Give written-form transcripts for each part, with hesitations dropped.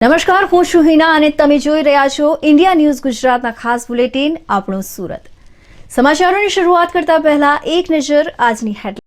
નમસ્કાર, હું છું હિના અને તમે જોઈ રહ્યા છો ઇન્ડિયા ન્યૂઝ ગુજરાતના ખાસ બુલેટિન આપણું સુરત। સમાચારોની શરૂઆત કરતા પહેલા એક નજર આજની હેડલાઇન।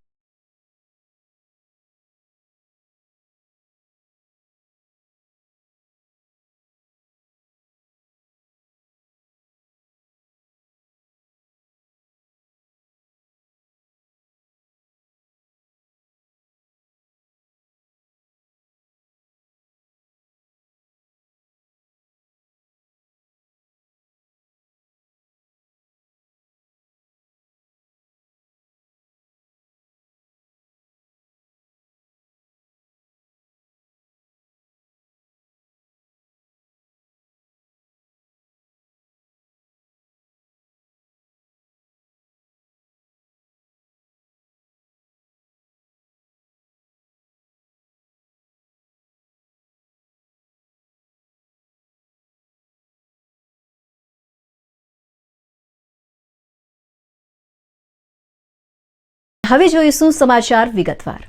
હવે જોઈશું સમાચાર વિગતવાર।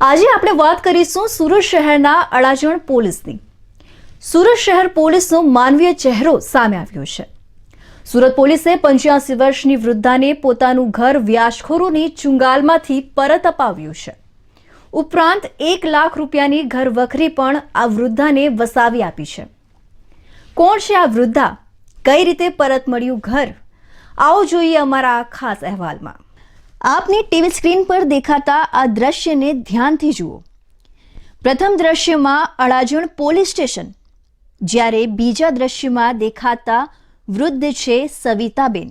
આજે આપણે વાત કરીશું સુરત શહેરના અડાજણ પોલીસની। સુરત શહેર પોલીસનો માનવીય ચહેરો સામે આવ્યો છે। સુરત પોલીસે 85 વર્ષની વૃદ્ધાને પોતાનું ઘર વ્યાજખોરોની ચુંગાલમાંથી પરત અપાવ્યું છે। ઉપરાંત 1 લાખ રૂપિયાની ઘર વખરી પણ આ વૃદ્ધાને વસાવી આપી છે। કોણ છે આ વૃદ્ધા? કઈ રીતે પરત મળ્યું ઘર? આવો જોઈએ અમારા ખાસ અહેવાલમાં। આપની ટીવી સ્ક્રીન પર દેખાતા આ દ્રશ્યને ધ્યાનથી જુઓ। પ્રથમ દ્રશ્યમાં અડાજણ પોલીસ સ્ટેશન, જ્યારે બીજા દ્રશ્યમાં દેખાતા વૃદ્ધ છે સવિતાબેન।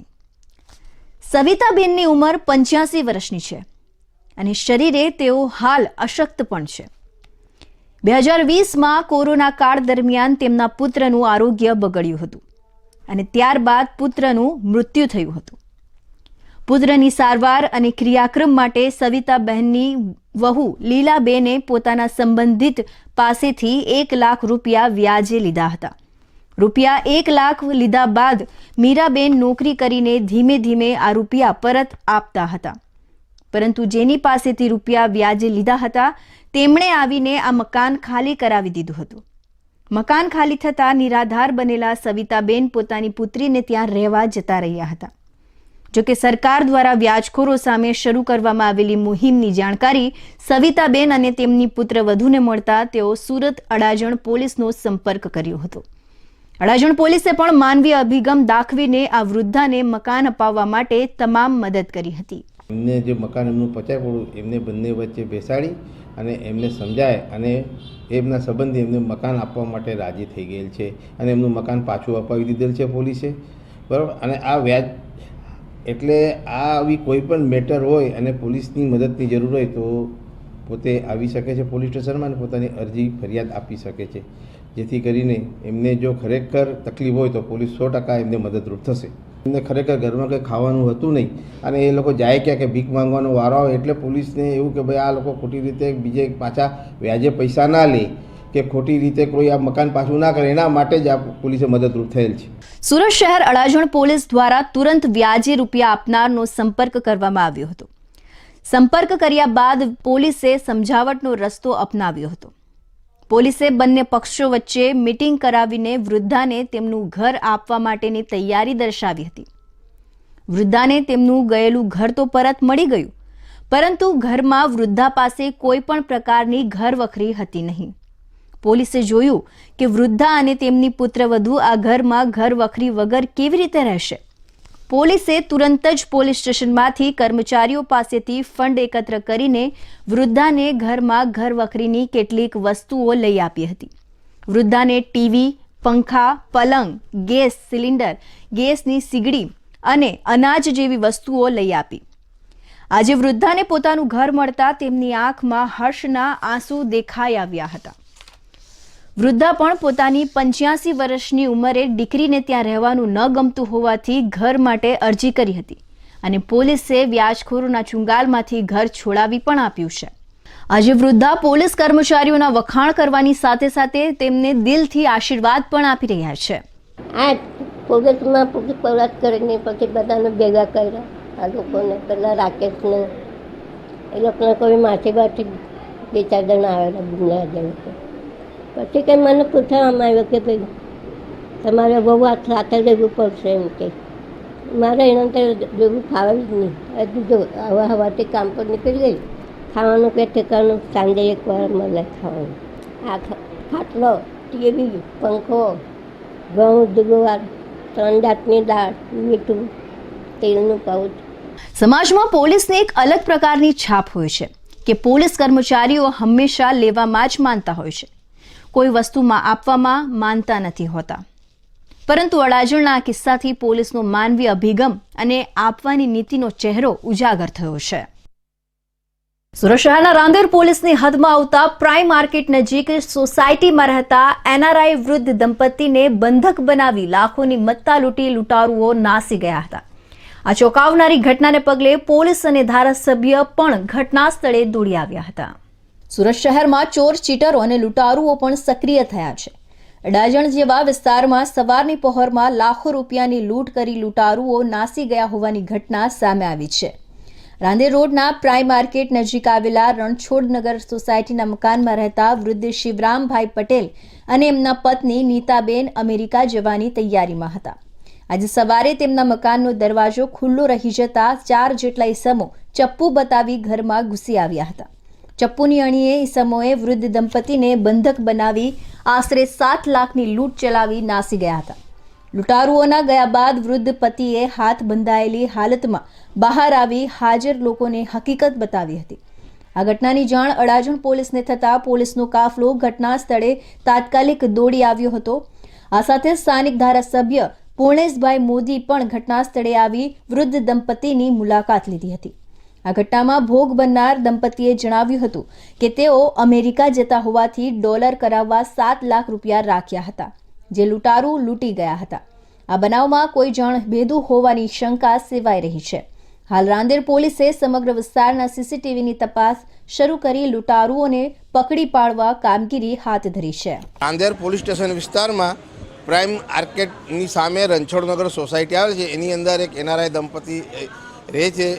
સવિતાબેનની ઉંમર 85 વર્ષની છે અને શરીરે તેઓ હાલ અશક્ત પણ છે। 2020માં કોરોના કાળ દરમિયાન તેમના પુત્રનું આરોગ્ય બગડ્યું હતું અને ત્યારબાદ પુત્રનું મૃત્યુ થયું હતું। પુત્રની સારવાર અને ક્રિયાક્રમ માટે સવિતાબહેનની વહુ લીલાબેને પોતાના સંબંધિત પાસેથી 1 લાખ રૂપિયા વ્યાજે લીધા હતા। રૂપિયા 1 લાખ લીધા બાદ મીરાબેન નોકરી કરીને ધીમે ધીમે આ રૂપિયા પરત આપતા હતા, પરંતુ જેની પાસેથી રૂપિયા વ્યાજે લીધા હતા તેમણે આવીને આ મકાન ખાલી કરાવી દીધું હતું। મકાન ખાલી થતાં નિરાધાર બનેલા સવિતાબેન પોતાની પુત્રીને ત્યાં રહેવા જતા રહ્યા હતા। જોકે સરકાર દ્વારા વ્યાજખોરો સામે શરૂ કરવામાં આવેલી મુહિમની જાણકારી સવિતાબેન અને તેમની પુત્રવધૂને મળતા તેઓ સુરત અડાજણ પોલીસનો સંપર્ક કર્યો હતો। અડાજણ પોલીસે પણ માનવીય અભિગમ દાખવીને આ વૃદ્ધાને મકાન અપાવવા માટે તમામ મદદ કરી હતી। એમને જે મકાન એમનું પચાય પડ્યું એમને બંને વચ્ચે બેસાડી અને એમને સમજાય અને એમના સંબંધી એમને મકાન આપવા માટે રાજી થઈ ગયેલ છે અને એમનું મકાન પાછું અપાવી દીધેલ છે પોલીસે, બરાબર। અને આ વ્યાજ એટલે આ આવી કોઈ પણ મેટર હોય અને પોલીસની મદદની જરૂર હોય તો પોતે આવી શકે છે પોલીસ સ્ટેશનમાં અને પોતાની અરજી ફરિયાદ આપી શકે છે, જેથી કરીને એમને જો ખરેખર તકલીફ હોય તો પોલીસ 100% એમને મદદરૂપ થશે। એમને ખરેખર ઘરમાં કંઈ ખાવાનું હતું નહીં અને એ લોકો જાય ક્યાં કે ભીખ માંગવાનો વારો આવે એટલે પોલીસને એવું કે ભાઈ આ લોકો ખોટી રીતે બીજે પાછા વ્યાજે પૈસા ના લે કે ખોટી રીતે કોઈ આ મકાન પાછું ના કરે, એના માટે જ આ પોલીસે મદદરૂપ થયેલ છે। સુરત શહેર અડાજણ પોલીસ દ્વારા તુરંત વ્યાજે રૂપિયા આપનારનો સંપર્ક કરવામાં આવ્યો હતો। સંપર્ક કર્યા બાદ પોલીસે સમજાવટનો રસ્તો અપનાવ્યો હતો। પોલીસે બંને પક્ષો વચ્ચે મીટિંગ કરાવીને વૃદ્ધાને તેમનું ઘર આપવા માટેની તૈયારી દર્શાવી હતી। વૃદ્ધાને તેમનું ગયેલું ઘર તો પરત મળી ગયું, પરંતુ ઘરમાં વૃદ્ધા પાસે કોઈ પણ પ્રકારની ઘર વખરી હતી નહીં। પોલીસે જોયું કે વૃદ્ધા અને તેમની પુત્રવધુ આ ઘરમાં ઘર વખરી વગર કેવી રીતે રહેશે। પોલીસે તુરંત જ પોલીસ સ્ટેશનમાંથી કર્મચારીઓ પાસેથી ફંડ એકત્ર કરીને વૃદ્ધાને ઘરમાં ઘર વખરીની કેટલીક વસ્તુઓ લઈ આપી હતી। વૃદ્ધાને ટીવી, પંખા, પલંગ, ગેસ સિલિન્ડર, ગેસની સીગડી અને અનાજ જેવી વસ્તુઓ લઈ આપી। આજે વૃદ્ધાને પોતાનું ઘર મળતા તેમની આંખમાં હર્ષના આંસુ દેખાઈ આવ્યા હતા। વૃદ્ધા પણ પોતાની 85 વર્ષની ઉંમરે દીકરીને ત્યાં રહેવાનું ન ગમતું હોવાથી ઘર માટે અરજી કરી હતી અને પોલીસે વ્યાજખોરોના ચુંગાલમાંથી ઘર છોડાવી પણ આપ્યું છે। આજે વૃદ્ધા પોલીસ કર્મચારીઓના વખાણ કરવાની સાથે સાથે તેમને દિલથી આશીર્વાદ પણ આપી રહ્યા છે। આ પોલીસમાં પૂછપરછ કરીને પછી બધાને ભેગા કર્યા, આ લોકોને પેલા રાકેશને એ લોકોને કોઈ માસીબાથી 2-4 જણા આવેલા બુમલા લોકો પછી કંઈ મને પૂછવામાં આવ્યું કે ભાઈ તમારે બહુ સાથે રહેવું પડશે એમ કે મારે એના તો જેવું ખાવા જ નહીં. હજુ જો હવાથી કામ પર નીકળી ગઈ, ખાવાનું કે ઠેકાનું સાંજે એકવાર મળે ખાવાનું. આ ખાટલો, ટીવી, પંખો, ઘઉં, જુવાર, 3 જાતની દાળ, મીઠું, તેલનું પાઉચ. સમાજમાં પોલીસની એક અલગ પ્રકારની છાપ હોય છે કે પોલીસ કર્મચારીઓ હંમેશા લેવામાં જ માનતા હોય છે, કોઈ વસ્તુમાં આપવામાં માનતા નથી હોતા. પરંતુ અડાજણના આ કિસ્સાથી પોલીસનો માનવીય અભિગમ અને આપવાની નીતિનો ચહેરો ઉજાગર થયો છે. સુરત શહેરના રાંદેર પોલીસની હદમાં આવતા પ્રાઇમ માર્કેટ નજીક સોસાયટીમાં રહેતા એનઆરઆઈ વૃદ્ધ દંપતીને બંધક બનાવી લાખોની મત્તા લૂંટી લૂંટારુઓ નાસી ગયા હતા. આ ચોંકાવનારી ઘટનાને પગલે પોલીસ અને ધારાસભ્ય પણ ઘટના સ્થળે દોડી આવ્યા હતા. સુરત શહેરમાં ચોર, ચીટરો અને લૂંટારુઓ પણ સક્રિય થયા છે. અડાજણ જેવા વિસ્તારમાં સવારની પહોરમાં લાખો રૂપિયાની લૂંટ કરી લૂંટારુઓ નાસી ગયા હોવાની ઘટના સામે આવી છે. રાંદેર રોડના પ્રાઇમ માર્કેટ નજીક આવેલા રણછોડનગર સોસાયટીના મકાનમાં રહેતા વૃદ્ધ શિવરામભાઈ પટેલ અને એમના પત્ની નીતાબેન અમેરિકા જવાની તૈયારીમાં હતા. આજે સવારે તેમના મકાનનો દરવાજો ખુલ્લો રહી જતા 4 જેટલા ઈસમો ચપ્પુ બતાવી ઘરમાં ઘૂસી આવ્યા હતા. ચપ્પુની અણીએ ઈસમોએ વૃદ્ધ દંપતીને બંધક બનાવી આશરે 7 લાખની લૂંટ ચલાવી નાસી ગયા હતા. લૂંટારુઓના ગયા બાદ વૃદ્ધ પતિએ હાથ બંધાયેલી હાલતમાં બહાર આવી હાજર લોકોને હકીકત બતાવી હતી. આ ઘટનાની જાણ અડાજણ પોલીસને થતાં પોલીસનો કાફલો ઘટના સ્થળે તાત્કાલિક દોડી આવ્યો હતો. આ સાથે સ્થાનિક ધારાસભ્ય પૂર્ણેશભાઈ મોદી પણ ઘટના સ્થળે આવી વૃદ્ધ દંપતીની મુલાકાત લીધી હતી. આ ઘટનામાં ભોગ બનનાર દંપતીએ જણાવ્યું હતું કે તેઓ અમેરિકા જતા હોવાથી ડોલર કરાવવા 7 લાખ રૂપિયા રાખ્યા હતા, જે લૂંટારૂ લૂંટી ગયા હતા. આ બનાવમાં કોઈ જાણભેદુ હોવાની શંકા સેવાઈ રહી છે. હાલ રાંદેર પોલીસે સમગ્ર વિસ્તારના સીસીટીવીની તપાસ શરૂ કરી લૂંટારુઓને પકડી પાડવા કામગીરી હાથ ધરી છે. રાંદેર પોલીસ સ્ટેશન વિસ્તારમાં પ્રાઇમ માર્કેટની સામે રણછોડનગર સોસાયટી આવે છે, એની અંદર એક એનઆરઆઈ દંપતી રહે છે.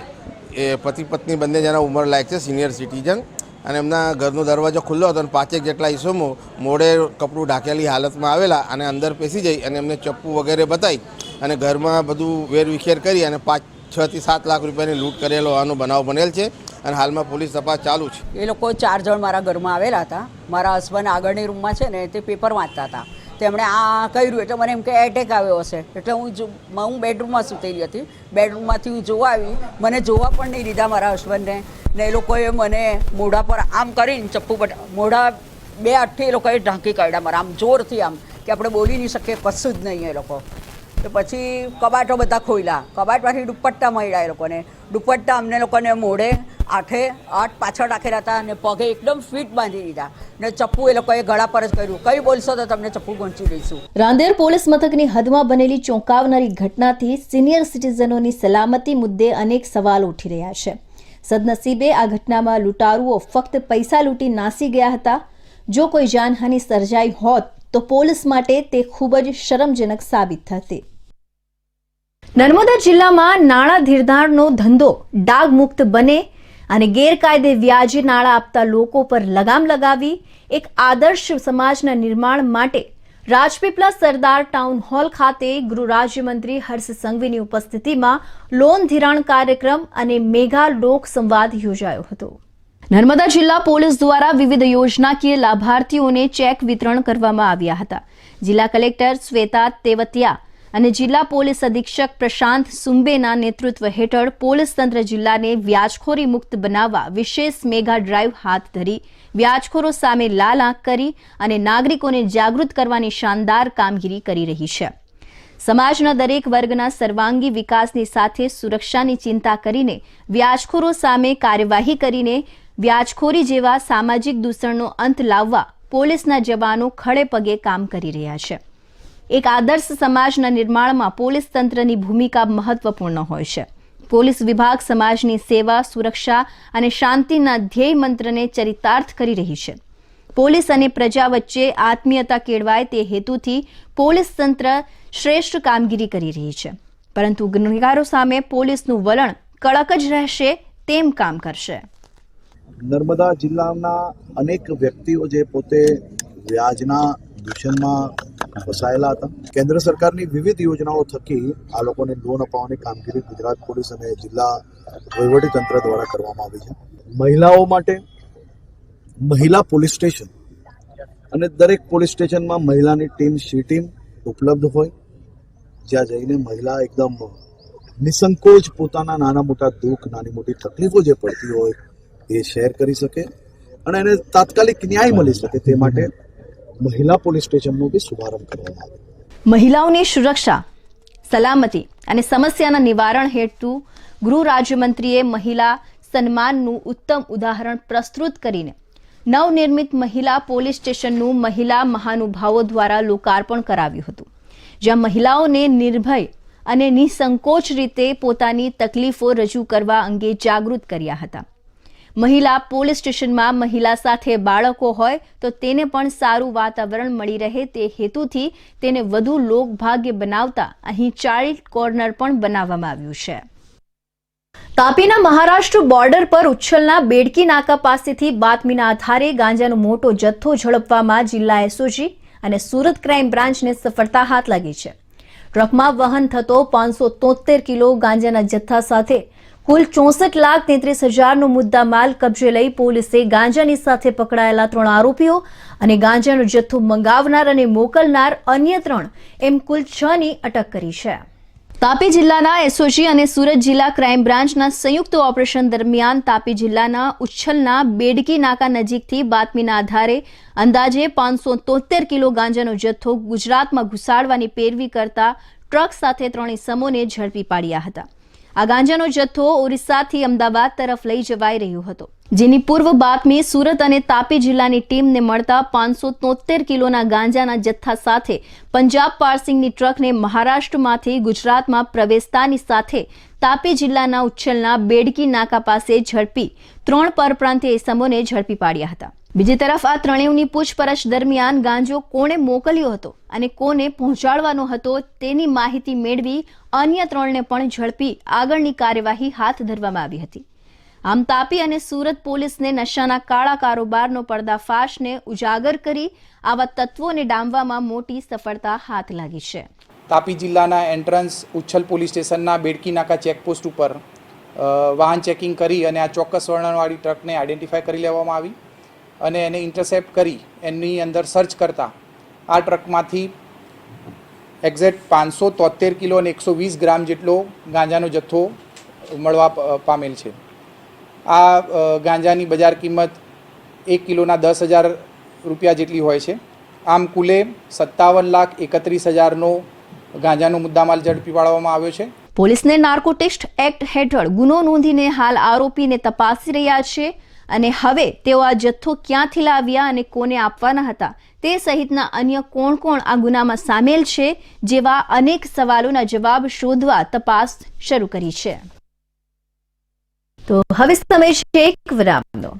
એ પતિ પત્ની બંને જણા ઉંમર લાયક છે, સિનિયર સિટીઝન, અને એમના ઘરનો દરવાજો ખુલ્લો હતો અને 5 જેટલા ઈસમો મોઢે કપડું ઢાંકેલી હાલતમાં આવેલા અને અંદર પેસી જઈ અને એમને ચપ્પુ વગેરે બતાવી અને ઘરમાં બધું વેરવિખેર કરી અને 6 થી 7 લાખ રૂપિયાની લૂંટ કરેલો આનો બનાવ બનેલ છે અને હાલમાં પોલીસ તપાસ ચાલુ છે. એ લોકો 4 જણ મારા ઘરમાં આવેલા હતા. મારા હસબન્ડ આગળની રૂમમાં છે ને તે પેપર વાંચતા હતા. તેમણે આ કર્યું એટલે મને એમ કે એટેક આવ્યો હશે, એટલે હું બેડરૂમમાં સૂતેલી હતી. બેડરૂમમાંથી હું જોવા આવી, મને જોવા પણ નહીં દીધા મારા હસબન્ડને. ને એ લોકોએ મને મોઢા પર આમ કરીને ચપ્પુ મોઢા 2 હાથથી એ લોકોએ ઢાંકી કાઢ્યા મારા, આમ જોરથી, આમ કે આપણે બોલી નહીં શકીએ, કશું જ નહીં એ લોકો. તો પછી કબાટો બધા ખોલ્યા, કબાટમાંથી દુપટ્ટા મળ્યા એ લોકોને. દુપટ્ટા અમને લોકોને મોઢે 8 પાછળ રાખેલા હતા અને પગે એકદમ ફિટ બાંધી દીધા ને ચપ્પુ એ લોકોએ ગળા પર જ કર્યું, કઈ બોલશો તો તમને ચપ્પુ ગોંચી દઈશું. રાંદેર પોલીસ મથકની હદમાં બનેલી ચોંકાવનારી ઘટનાથી સિનિયર સિટીઝનોની સલામતી મુદ્દે અનેક સવાલો ઉઠી રહ્યા છે. સદનસીબે આ ઘટનામાં લૂંટારુઓ ફક્ત પૈસા લૂંટી નાસી ગયા હતા. જો કોઈ જાનહાનિ સર્જાઈ હોત તો પોલીસ માટે તે ખૂબ જ શરમજનક સાબિત થતી. નર્મદા જિલ્લામાં નાણાં ધીરધારનો ધંધો ડાઘમુક્ત બને અને ગેરકાયદે વ્યાજે નાણાં આપતા લોકો પર લગામ લગાવી એક આદર્શ સમાજના નિર્માણ માટે રાજપીપળા સરદાર ટાઉન હોલ ખાતે ગૃહ રાજ્યમંત્રી હર્ષ સંઘવીની ઉપસ્થિતિમાં લોન ધિરાણ કાર્યક્રમ અને મેગા લોક સંવાદ યોજાયો હતો. નર્મદા જિલ્લા પોલીસ દ્વારા વિવિધ યોજનાકીય લાભાર્થીઓને ચેક વિતરણ કરવામાં આવ્યા હતા. જિલ્લા કલેક્ટર શ્વેતા તેવતિયા અને જિલ્લા પોલીસ અધિક્ષક પ્રશાંત સુંબેના નેતૃત્વ હેઠળ પોલીસ તંત્ર જિલ્લાને વ્યાજખોરી મુક્ત બનાવવા વિશેષ મેગા ડ્રાઈવ હાથ ધરી વ્યાજખોરો સામે લાલ આંખ કરી અને નાગરિકોને જાગૃત કરવાની શાનદાર કામગીરી કરી રહી છે. સમાજના દરેક વર્ગના સર્વાંગી વિકાસની સાથે સુરક્ષાની ચિંતા કરીને વ્યાજખોરો સામે કાર્યવાહી કરીને વ્યાજખોરી જેવા સામાજિક દૂષણનો અંત લાવવા પોલીસના જવાનો ખડે પગે કામ કરી રહ્યા છે. એક આદર્શ સમાજના નિર્માણમાં પોલીસ તંત્રની ભૂમિકા મહત્વપૂર્ણ હોય છે. પોલીસ વિભાગ સમાજની સેવા, સુરક્ષા અને શાંતિના ધ્યેય મંત્રને ચરિતાર્થ કરી રહી છે. પોલીસ અને પ્રજા વચ્ચે આત્મીયતા કેળવાય તે હેતુથી પોલીસ તંત્ર શ્રેષ્ઠ કામગીરી કરી રહી છે. પરંતુ ગુનેગારો સામે પોલીસનું વલણ કડક જ રહેશે તેમ કામ કરશે. નર્મદા જિલ્લાના અનેક વ્યક્તિઓ જે પોતે વ્યાજના દૂષણમાં ફસાયેલા હતા. કેન્દ્ર સરકારની વિવિધ યોજનાઓ થકી આ લોકોને લોન અપાવવાની કામગીરી ગુજરાત પોલીસ અને જિલ્લા વહીવટીતંત્ર દ્વારા કરવામાં આવી છે. મહિલાઓ માટે મહિલા પોલીસ સ્ટેશન અને દરેક પોલીસ સ્ટેશનમાં મહિલાની ટીમ સી ટીમ ઉપલબ્ધ હોય, જ્યાં જઈને મહિલા એકદમ નિસંકોચ પોતાના નાના મોટા દુઃખ, નાની મોટી તકલીફો જે પડતી હોય એ શેર કરી શકે અને એને તાત્કાલિક ન્યાય મળી શકે તે માટે મહિલા પોલીસ સ્ટેશનનો બી શુભારંભ કરવામાં આવ્યો. મહિલાઓની સુરક્ષા, સલામતી અને સમસ્યાના નિવારણ હેતુ ગૃહ રાજ્યમંત્રીએ મહિલા સન્માનનું ઉત્તમ ઉદાહરણ પ્રસ્તુત કરીને નવનિર્મિત મહિલા પોલીસ સ્ટેશનનું મહિલા મહાનુભાવો દ્વારા લોકાર્પણ કરાવ્યું હતું, જ્યાં મહિલાઓને નિર્ભય અને નિસંકોચ રીતે પોતાની તકલીફો રજૂ કરવા અંગે જાગૃત કર્યા હતા. મહિલા પોલીસ સ્ટેશનમાં મહિલા સાથે બાળકો હોય તો તેને પણ સારું વાતાવરણ મળી રહે તે હેતુથી તેને વધુ લોકભાગ્ય બનાવતા અહીં ચાઇલ્ડ કોર્નર પણ બનાવવામાં આવ્યું છે. તાપીના મહારાષ્ટ્ર બોર્ડર પર ઉચ્છલના બેડકી નાકા પાસેથી બાતમીના આધારે ગાંજાનો મોટો જથ્થો ઝડપવામાં જિલ્લા એસઓજી અને સુરત ક્રાઇમ બ્રાન્ચને સફળતા હાથ લાગી છે. ટ્રકમાં વહન થતો 573 કિલો ગાંજાના જથ્થા સાથે કુલ 64,33,000નો મુદ્દા માલ કબજે લઈ પોલીસે ગાંજાની સાથે પકડાયેલા 3 આરોપીઓ અને ગાંજાનો જથ્થો મંગાવનાર અને મોકલનાર અન્ય 3 એમ કુલ 6ની અટક કરી છે. તાપી જિલ્લાના એસઓજી અને સુરત જિલ્લા ક્રાઇમ બ્રાન્ચના સંયુક્ત ઓપરેશન દરમિયાન તાપી જિલ્લાના ઉચ્છલના બેડકી નાકા નજીકથી બાતમીના આધારે અંદાજે 573 કિલો ગાંજાનો જથ્થો ગુજરાતમાં ઘુસાડવાની પેરવી કરતા ટ્રક સાથે 3 ઇસમોને ઝડપી પાડ્યા હતા. આ ગાંજાનો જથ્થો ઓરિસ્સાથી અમદાવાદ તરફ લઈ જવાઈ રહ્યો હતો, જેની પૂર્વ બાતમી સુરત અને તાપી જિલ્લાની ટીમને મળતા 573 કિલોના ગાંજાના જથ્થા સાથે પંજાબ પાર્સિંગની ટ્રકને મહારાષ્ટ્રમાંથી ગુજરાતમાં પ્રવેશતાની સાથે તાપી જિલ્લાના ઉચ્છલના બેડકી નાકા પાસે ઝડપી 3 પરપ્રાંતીય ઇસમોને ઝડપી પાડ્યા હતા. બીજી તરફ આ ત્રણેયની પૂછપરછ દરમિયાન ગાંજો કોણે મોકલ્યો હતો અને કોને પહોંચાડવાનો હતો તેની માહિતી મેળવી અન્ય 3ને પણ ઝડપી આગળની કાર્યવાહી હાથ ધરવામાં આવી હતી. આમ તાપી અને સુરત પોલીસને નશાના કાળા કારોબારનો પર્દાફાશને ઉજાગર કરી આવા તત્વોને ડામવામાં મોટી સફળતા હાથ લાગી છે. તાપી જિલ્લાના એન્ટ્રન્સ ઉચ્છલ પોલીસ સ્ટેશનના બેડકી નાકા ચેકપોસ્ટ ઉપર વાહન ચેકિંગ કરી અને આ ચોક્કસ વર્ણનવાળી ટ્રકને આઈડેન્ટિફાય કરી લેવામાં આવી અને એને ઇન્ટરસેપ્ટ કરી એની અંદર સર્ચ કરતાં આ ટ્રકમાંથી એક્ઝેક્ટ 573 કિલો અને 120 ગ્રામ જેટલો ગાંજાનો જથ્થો મળવા પામેલ છે. આ ગાંજાની બજાર કિંમત 1 કિલોના 10,000 રૂપિયા જેટલી હોય છે. આમ કુલે 57,31,000નો ગાંજાનો મુદ્દામાલ ઝડપી પાડવામાં આવ્યો છે. પોલીસને નાર્કોટિક્સ એક્ટ હેઠળ ગુનો નોંધીને હાલ આરોપીને તપાસી રહ્યા છે અને હવે તેઓ આ જથ્થો ક્યાંથી લાવ્યા અને કોને આપવાના હતા તે સહિતના અન્ય કોણ કોણ આ ગુનામાં સામેલ છે જેવા અનેક સવાલોના જવાબ શોધવા તપાસ શરૂ કરી છે. તો હવે સમય છે એક વિરામનો.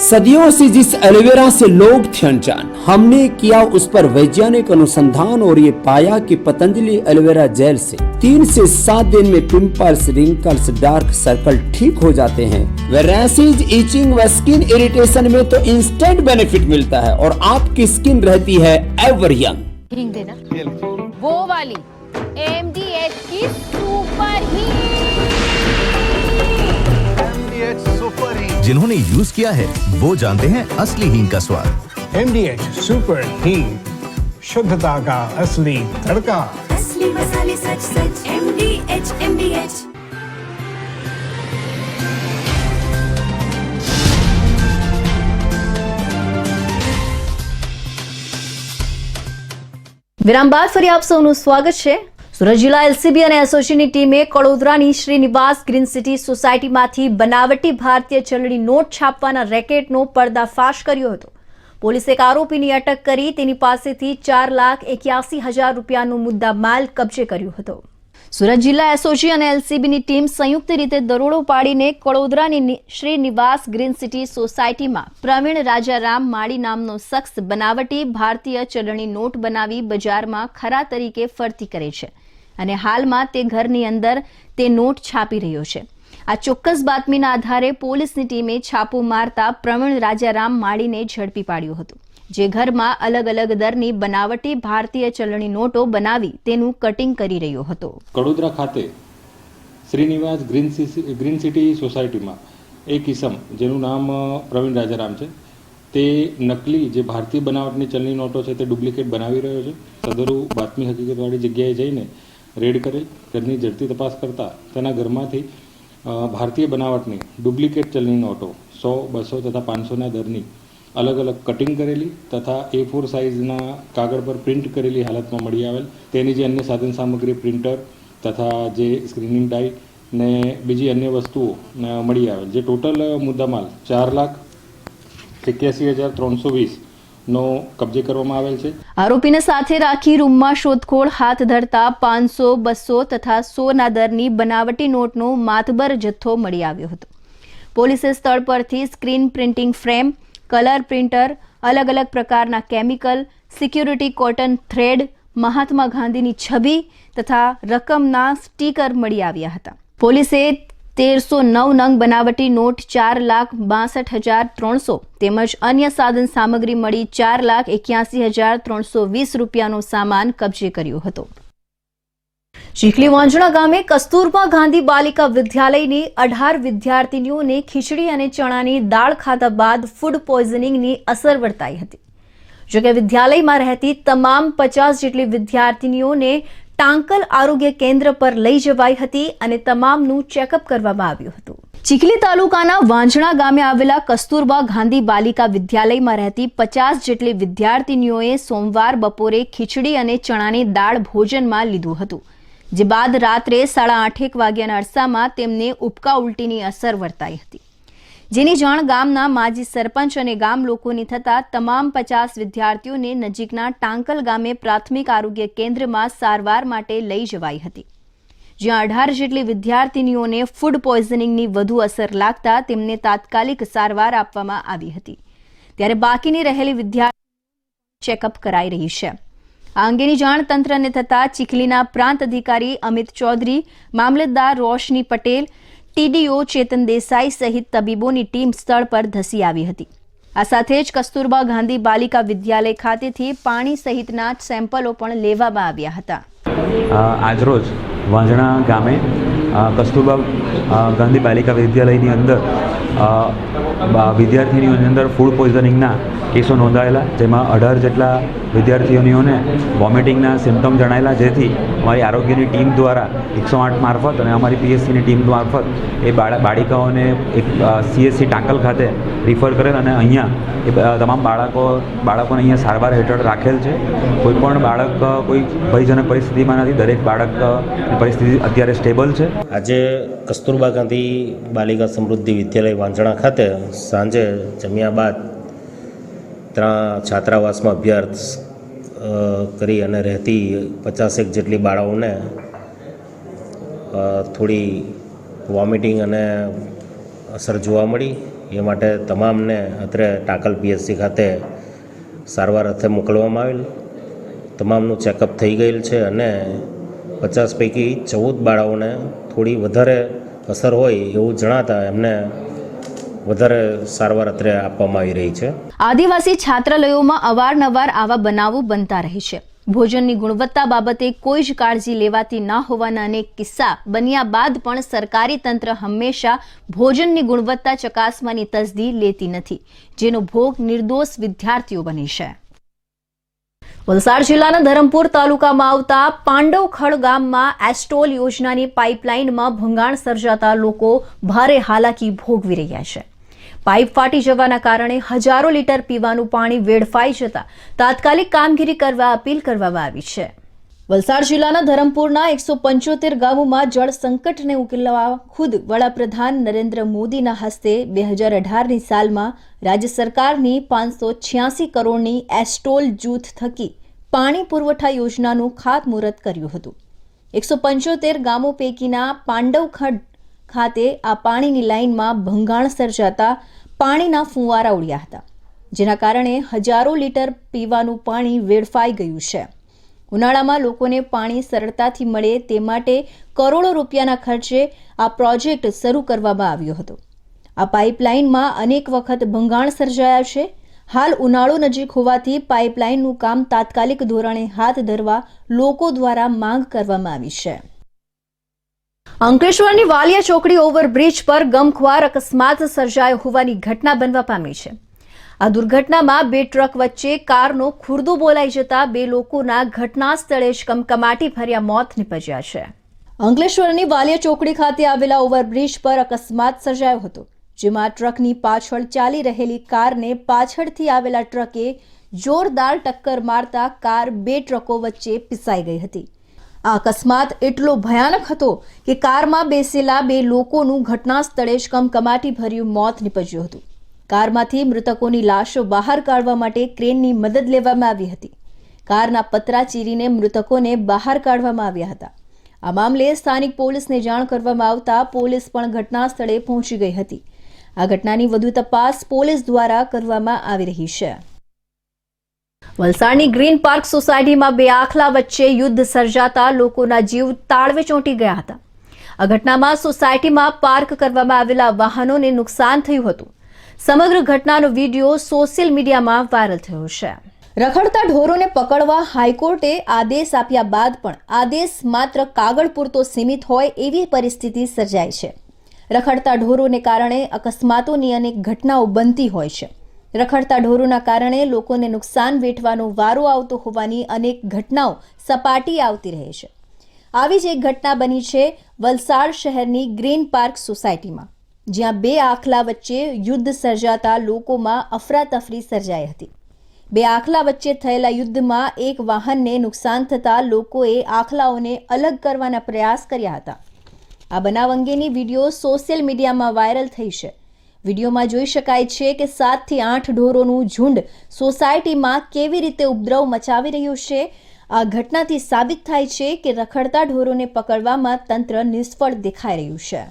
सदियों से जिस एलोवेरा से लोग थे अनजान, हमने किया उस पर वैज्ञानिक अनुसंधान और ये पाया कि पतंजलि एलोवेरा जेल से 3 से 7 दिन में पिंपल्स, रिंकल्स, डार्क सर्कल ठीक हो जाते हैं। व रैशेज, इचिंग व स्किन इरिटेशन में तो इंस्टेंट बेनिफिट मिलता है और आपकी स्किन रहती है एवर यंग। हींग देना, वो वाली MDH की सुपर हींग। जिन्होंने यूज किया है वो जानते हैं असली हींग का स्वाद। MDH सुपर हींग, शुद्धता का असली तड़का। असली मसाले सच सच MDH। વિરામ બાદ ફરી આપ સૌનું સ્વાગત છે. સુરત જિલ્લા એલસીબી અને એસઓજીની ટીમે કડોદરાની શ્રીનિવાસ ગ્રીન સિટી સોસાયટીમાંથી બનાવટી ભારતીય ચલણી નોટ છાપવાના રેકેટનો પર્દાફાશ કર્યો હતો. પોલીસે એક આરોપીની અટક કરી તેની પાસેથી 4,81,000 રૂપિયાનો મુદ્દા માલ કબજે કર્યો હતો. સુરત જિલ્લા એસઓજી અને એલસીબીની ટીમ સંયુક્ત રીતે દરોડો પાડીને કડોદરાની શ્રીનિવાસ ગ્રીન સિટી સોસાયટીમાં પ્રવીણ રાજારામ માળી નામનો શખ્સ બનાવટી ભારતીય ચલણી નોટ બનાવી બજારમાં ખરા તરીકે ફરતી કરે છે અને હાલમાં તે ઘરની અંદર તે નોટ છાપી રહ્યો છે. આ ચોક્કસ બાતમીના આધારે પોલીસની ટીમે છાપો મારતા પ્રવીણ રાજારામ માળીને ઝડપી પાડ્યો હતો, જે ઘરમાં અલગ અલગ દરની બનાવટી ભારતીય ચલણી નોટો બનાવી તેનું કટિંગ કરી રહ્યો હતો. કડોદરા ખાતે શ્રીનિવાસ ગ્રીન સિટી સોસાયટીમાં એક ઇસમ જેનું નામ પ્રવીણ રાજારામ છે, તે નકલી જે ભારતીય બનાવટની ચલણી નોટો છે તે ડુપ્લિકેટ બનાવી રહ્યો છે. સદરુ બાતમી હકીકતવાળી જગ્યાએ જઈને રેડ કરેલ, ઘરની ઝડપી તપાસ કરતા તેના ઘરમાંથી ભારતીય બનાવટની ડુપ્લિકેટ ચલણી નોટો 100, 200 તથા 500ના દરની અલગ અલગ કટિંગ કરેલી તથા A4 સાઇઝના કાગળ પર પ્રિન્ટ કરેલી હાલતમાં મળી આવેલ. તેની જે અન્ય સાધન સામગ્રી, પ્રિન્ટર તથા જે સ્ક્રીનિંગ ડાય ને બીજી અન્ય વસ્તુઓ મળી આવેલ, જે ટોટલ મુદ્દામાલ 4,81,320નો કબજે કરવામાં આવેલ છે. આરોપીને સાથે રાખી રૂમમાં શોધખોળ હાથ ધરતા 500, 200 તથા 100ના દરની બનાવટી નોટનો માતબર જથ્થો મળી આવ્યો હતો. પોલીસે સ્થળ પરથી screen printing frame, colour printer, અલગ અલગ પ્રકારના કેમિકલ, સિક્યુરિટી કોટન થ્રેડ, મહાત્મા ગાંધીની છબી તથા રકમના સ્ટીકર મળી આવ્યા હતા. પોલીસે 1309 નંગ બનાવટી નોટ 4,62,300 તેમજ અન્ય સાધન સામગ્રી મળી 4,81,320 રૂપિયાનો સામાન કબજે કર્યો હતો. ચીખલી વાંજણા ગામે કસ્તુરબા ગાંધી બાલિકા વિદ્યાલયની 18 વિદ્યાર્થીનીઓને ખીચડી અને ચણાની દાળ ખાધા બાદ ફૂડ પોઈઝનિંગની અસર વર્તાઈ હતી. જોકે વિદ્યાલયમાં રહેતી તમામ 50 જેટલી વિદ્યાર્થીનીઓને ટાંકલ આરોગ્ય કેન્દ્ર પર લઈ જવાઈ હતી અને તમામનું ચેકઅપ કરવામાં આવ્યું હતું. ચીખલી તાલુકાના વાંજણા ગામે આવેલા કસ્તુરબા ગાંધી બાલિકા વિદ્યાલયમાં રહેતી 50 જેટલી વિદ્યાર્થીનીઓએ સોમવાર બપોરે ખીચડી અને ચણાની દાળ ભોજનમાં લીધું હતું, જે બાદ રાત્રે 8:30 વાગ્યાના અરસામાં તેમને ઉબકા ઉલટીની અસર વર્તાઈ હતી, જેની જાણ ગામના માજી સરપંચ અને ગામ લોકોની થતા તમામ 50 વિદ્યાર્થીઓને નજીકના ટાંકલ ગામે પ્રાથમિક આરોગ્ય કેન્દ્રમાં સારવાર માટે લઈ જવાઈ હતી, જ્યાં 18 જેટલી વિદ્યાર્થીનીઓને ફૂડ પોઈઝનિંગની વધુ અસર લાગતા તેમને તાત્કાલિક સારવાર આપવામાં આવી હતી. ત્યારે બાકીની રહેલી વિદ્યાર્થીઓ ચેકઅપ કરાઈ રહી છે. આ અંગેની જાણ તંત્રને થતા ચીખલીના પ્રાંત અધિકારી અમિત ચૌધરી, મામલતદાર રોશની પટેલ, TDO ચેતન દેસાઈ સહિત તબીબોની ટીમ સ્થળ પર ધસી આવી હતી. આ સાથે જ કસ્તુરબા ગાંધી બાલિકા વિદ્યાલય ખાતેથી પાણી સહિતના સેમ્પલો પણ લેવામાં આવ્યા હતા. આજરોજ વાંજણા ગામે કસ્તુરબા ગાંધી બાલિકા વિદ્યાલયની અંદર વિદ્યાર્થીનીઓની અંદર ફૂડ પોઈઝનિંગના કેસો નોંધાયેલા, જેમાં 18 જેટલા વિદ્યાર્થીઓને વોમિટિંગના સિમ્ટમ જણાયેલા, જેથી અમારી આરોગ્યની ટીમ દ્વારા 108 મારફત અને અમારી PSCની ટીમ મારફત એ બાળિકાઓને એક CSC ટાંકલ ખાતે રિફર કરેલ અને અહીંયા એ તમામ બાળકોને અહીંયા સારવાર હેઠળ રાખેલ છે. કોઈ પણ બાળક કોઈ ભયજનક પરિસ્થિતિમાં નથી, દરેક બાળકની પરિસ્થિતિ અત્યારે સ્ટેબલ છે. આજે કસ્તુરબા ગાંધી બાલિકા સમૃદ્ધિ વિદ્યાલય વાંજણા ખાતે સાંજે જમ્યા બાદ ત્યાં છાત્રાવાસમાં અભ્યાસ કરી અને રહેતી 50 જેટલી બાળાઓને થોડી વોમિટિંગ અને અસર જોવા મળી. એ માટે તમામને અત્રે ટાંકલ PSC ખાતે સારવાર અર્થે મોકલવામાં આવેલ. તમામનું ચેકઅપ થઈ ગયેલ છે અને 50 પૈકી 14 બાળાઓને થોડી વધારે અસર હોય એવું જણાતા એમને વધારે સારવાર અત્રે આપવામાં આવી રહી છે. આદિવાસી છાત્રાલયોમાં અવારનવાર આવા બનાવો બનતા રહે છે. ભોજનની ગુણવત્તા બાબતે કોઈ જ કાળજી લેવાતી ન હોવાના અનેક કિસ્સા બન્યા બાદ પણ સરકારી તંત્ર હંમેશા ભોજનની ગુણવત્તા ચકાસવાની તસદી લેતી નથી, જેનો ભોગ નિર્દોષ વિદ્યાર્થીઓ બને છે. વલસાડ જિલ્લાના ધરમપુર તાલુકામાં આવતા પાંડવખડ ગામમાં એસ્ટોલ યોજનાની પાઇપલાઇનમાં ભંગાણ સર્જાતા લોકો ભારે હાલાકી ભોગવી રહ્યા છે. પાઇપ ફાટી જવાના કારણે હજારો લીટર પીવાનું પાણી વેડફાઈ જતા તાત્કાલિક કામગીરી કરવા અપીલ કરવામાં આવી છે. વલસાડ જિલ્લાના ધરમપુરના 175 ગામોમાં જળ સંકટને ઉકેલવા ખુદ વડાપ્રધાન નરેન્દ્ર મોદીના હસ્તે 2018ની સાલમાં રાજ્ય સરકારની 586 કરોડની એસ્ટોલ જૂથ થકી પાણી પુરવઠા યોજનાનું ખાતમુહૂર્ત કર્યું હતું. 175 ગામો પૈકીના પાંડવખડ ખાતે આ પાણીની લાઇનમાં ભંગાણ સર્જાતા પાણીના ફુવારા ઉડ્યા હતા, જેના કારણે હજારો લીટર પીવાનું પાણી વેડફાઈ ગયું છે. ઉનાળામાં લોકોને પાણી સરળતાથી મળે તે માટે કરોડો રૂપિયાના ખર્ચે આ પ્રોજેક્ટ શરૂ કરવામાં આવ્યો હતો. આ પાઇપલાઇનમાં અનેક વખત ભંગાણ સર્જાયા છે. હાલ ઉનાળો નજીક હોવાથી પાઇપલાઇનનું કામ તાત્કાલિક ધોરણે હાથ ધરવા લોકો દ્વારા માંગ કરવામાં આવી છે. અંકલેશ્વરની વાલિયા ચોકડી ઓવરબ્રિજ પર ગમખ્વાર અકસ્માત સર્જાયો હોવાની ઘટના બનવા પામી છે. આ દુર્ઘટનામાં 2 ટ્રક વચ્ચે કારનો ખુરદો બોલાઈ જતા 2 લોકોના ઘટના સ્થળે જ કમકમાટી ભર્યા મોત નીપજ્યા છે. અંકલેશ્વરની વાલિયા ચોકડી ખાતે આવેલા ઓવરબ્રિજ પર અકસ્માત સર્જાયો હતો, જેમાં ટ્રકની પાછળ ચાલી રહેલી કારને પાછળથી આવેલા ટ્રકે જોરદાર ટક્કર મારતા કાર 2 ટ્રકો વચ્ચે પીસાઈ ગઈ હતી. આ અકસ્માત એટલો ભયાનક હતો કે કારમાં બેસેલા 2 લોકોનું ઘટના સ્થળે જ કમકમાટી ભર્યું મોત નીપજ્યું હતું. કારમાંથી મૃતકોની લાશો બહાર કાઢવા માટે ક્રેનની મદદ લેવામાં આવી હતી. કારના પતરા ચીરીને મૃતકોને બહાર કાઢવામાં આવ્યા હતા. આ મામલે સ્થાનિક પોલીસને જાણ કરવામાં આવતા પોલીસ પણ ઘટના સ્થળે પહોંચી ગઈ હતી. આ ઘટનાની વધુ તપાસ પોલીસ દ્વારા કરવામાં આવી રહી છે. વલસાડની ગ્રીન પાર્ક સોસાયટીમાં 2 આખલા વચ્ચે યુદ્ધ સર્જાતા લોકોના જીવ તાળવે ચોંટી ગયા હતા. આ ઘટનામાં સોસાયટીમાં પાર્ક કરવામાં આવેલા વાહનોને નુકસાન થયું હતું. સમગ્ર ઘટનાનો વિડીયો સોશિયલ મીડિયામાં વાયરલ થયો છે. રખડતા ઢોરોને પકડવા હાઈકોર્ટે આદેશ આપ્યા બાદ પણ આદેશ માત્ર કાગળ પૂરતો સીમિત હોય એવી પરિસ્થિતિ સર્જાય છે. રખડતા ઢોરોને કારણે અકસ્માતોની અનેક ઘટનાઓ બનતી હોય છે. રખડતા ઢોરોના કારણે લોકોને નુકસાન વેઠવાનો વારો આવતો હોવાની અનેક ઘટનાઓ સપાટી આવતી રહે છે. આવી જ એક ઘટના બની છે વલસાડ શહેરની ગ્રીન પાર્ક સોસાયટીમાં, જ્યાં 2 આખલા વચ્ચે યુદ્ધ સર્જાતા લોકોમાં અફરાતફરી સર્જાઈ હતી. 2 આખલા વચ્ચે થયેલા યુદ્ધમાં એક વાહનને નુકસાન થતા લોકોએ આખલાઓને અલગ કરવાના પ્રયાસ કર્યા હતા. આ બનાવ અંગેની વિડીયો સોશિયલ મીડિયામાં વાયરલ થઈ છે. વિડીયોમાં જોઈ શકાય છે કે 7 થી 8 ઢોરોનું ઝુંડ સોસાયટીમાં કેવી રીતે ઉપદ્રવ મચાવી રહ્યું છે. આ ઘટનાથી સાબિત થાય છે કે રખડતા ઢોરોને પકડવામાં તંત્ર નિષ્ફળ દેખાઈ રહ્યું છે.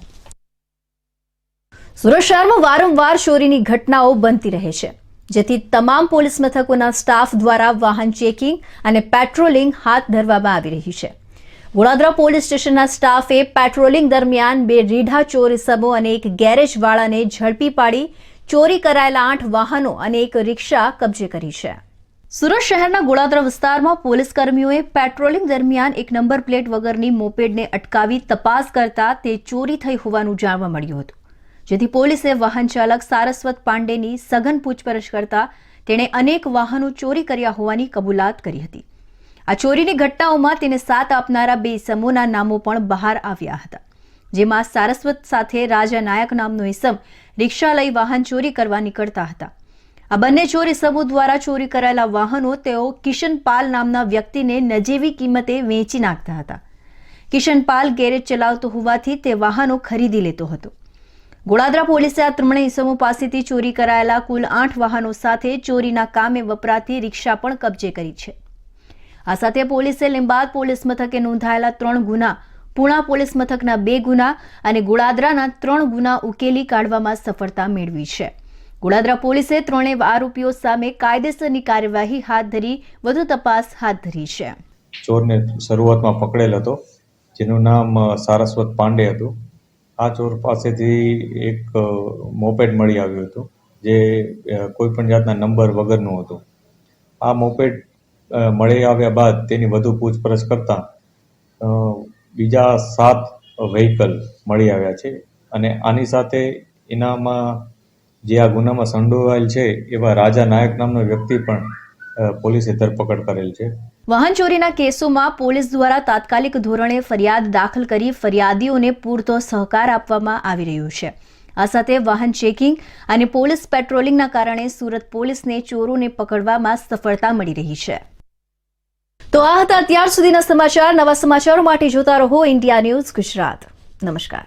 સુરત શહેરમાં વારંવાર ચોરીની ઘટનાઓ બનતી રહે છે, જેથી તમામ પોલીસ મથકોના સ્ટાફ દ્વારા વાહન ચેકિંગ અને પેટ્રોલિંગ હાથ ધરવામાં આવી રહી છે. ગોળાદરા પોલીસ સ્ટેશનના સ્ટાફે પેટ્રોલિંગ દરમિયાન 2 રીઢા ચોર ઇસમો અને એક ગેરેજવાળાને ઝડપી પાડી ચોરી કરાયેલા 8 વાહનો અને એક રિક્ષા કબજે કરી છે. સુરત શહેરના ગોળાદરા વિસ્તારમાં પોલીસ કર્મીઓએ પેટ્રોલિંગ દરમિયાન એક નંબર પ્લેટ વગરની મોપેડને અટકાવી તપાસ કરતા તે ચોરી થઈ હોવાનું જાણવા મળ્યું હતું, જેથી પોલીસે વાહન ચાલક સારસ્વત પાંડેની સઘન પૂછપરછ કરતા તેણે અનેક વાહનો ચોરી કર્યા હોવાની કબૂલાત કરી હતી. આ ચોરીની ઘટનાઓમાં તેને સાથ આપનારા 2 ઇસમોના નામો પણ બહાર આવ્યા હતા, જેમાં સારસ્વત સાથે રાજા નાયક નામનો ઇસમ રિક્ષા લઈ વાહન ચોરી કરવા નીકળતા હતા. આ બંને ચોર ઇસમો દ્વારા ચોરી કરાયેલા વાહનો તેઓ કિશનપાલ નામના વ્યક્તિને નજીવી કિંમતે વેચી નાખતા હતા. કિશનપાલ ગેરેજ ચલાવતો હોવાથી તે વાહનો ખરીદી લેતો હતો. ગોળાદરા પોલીસે આ 3 ઇસમો પાસેથી ચોરી કરાયેલા કુલ 8 વાહનો સાથે ચોરીના કામે વપરાતી રિક્ષા પણ કબજે કરી છે. આ સાથે પોલીસે લીંબાદ પોલીસ મથકે નોંધાયેલા 3 ગુના, પૂણા પોલીસ મથકના 2 ગુના અને ગોળાદરાના 3 ગુના ઉકેલી કાઢવામાં સફળતા મેળવી છે. ગોળાદરા પોલીસે 3 આરોપીઓ સામે કાયદેસરની કાર્યવાહી હાથ ધરી વધુ તપાસ હાથ ધરી છે. ચોરને શરૂઆતમાં પકડેલ હતો, જેનું નામ સારસ્વત પાંડે હતું. આ ચોર પાસેથી એક મોપેડ મળી આવ્યું હતું, જે કોઈ પણ જાતના નંબર વગરનું હતું. આ મોપેડ મળી આવ્યા બાદ તેની વધુ પૂછપરછ કરતા બીજા 7 વ્હીકલ મળી આવ્યા છે અને આની સાથે એનામાં જે આ ગુનામાં સંડોવાયેલ છે એવા રાજા નાયક નામનો વ્યક્તિ પણ પોલીસે ધરપકડ કરેલ છે. વાહન ચોરીના કેસોમાં પોલીસ દ્વારા તાત્કાલિક ધોરણે ફરિયાદ દાખલ કરી ફરિયાદીઓને પૂરતો સહકાર આપવામાં આવી રહ્યો છે. આ સાથે વાહન ચેકિંગ અને પોલીસ પેટ્રોલિંગના કારણે સુરત પોલીસને ચોરોને પકડવામાં સફળતા મળી રહી છે. તો આ હતા અત્યાર સુધીના સમાચાર. નવા સમાચારો માટે જોતા રહો ઇન્ડિયા ન્યૂઝ ગુજરાત. નમસ્કાર.